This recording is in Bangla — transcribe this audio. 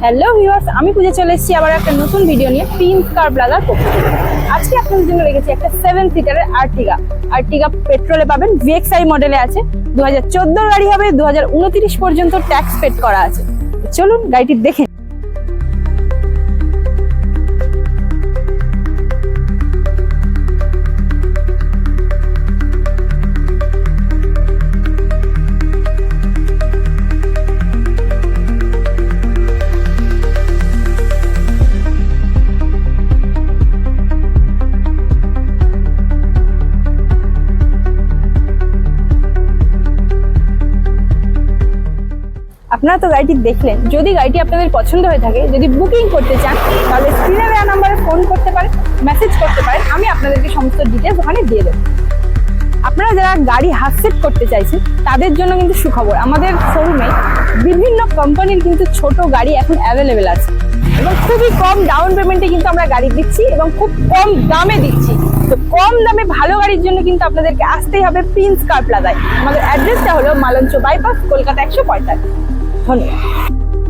হ্যালো ভিউয়ার্স, আমি খুঁজে চলে এসেছি আবার একটা নতুন ভিডিও নিয়ে প্রিন্স কার প্লাজার পক্ষ থেকে। আজকে আপনাদের জন্য রেখেছি একটা 7 সিটারের আর্টিগা পেট্রোলে পাবেন, ভিএক্সআই মডেলে আছে, 2014 গাড়ি হবে, 2029 পর্যন্ত ট্যাক্স পেড করা আছে। চলুন গাড়িটি দেখে। আপনারা তো গাড়িটি দেখলেন। যদি গাড়িটি আপনাদের পছন্দ হয়ে থাকে, যদি বুকিং করতে চান, তাহলে স্ক্রিনে দেওয়া নাম্বারে ফোন করতে পারেন, মেসেজ করতে পারেন, আমি আপনাদেরকে সমস্ত ডিটেলস ওখানে দিয়ে দেবো। আপনারা যারা গাড়ি হাফসেট করতে চাইছেন তাদের জন্য কিন্তু সুখবর, আমাদের শোরুমে বিভিন্ন কোম্পানির কিন্তু ছোট গাড়ি এখন অ্যাভেলেবেল আছে এবং খুবই কম ডাউন পেমেন্টে কিন্তু আমরা গাড়ি দিচ্ছি এবং খুব কম দামে দিচ্ছি। তো কম দামে ভালো গাড়ির জন্য কিন্তু আপনাদেরকে আসতেই হবে প্রিন্স কার প্লাজায়। আমাদের অ্যাড্রেসটা হলো মালঞ্চ বাইপাস, কলকাতা 145। ধন্যবাদ।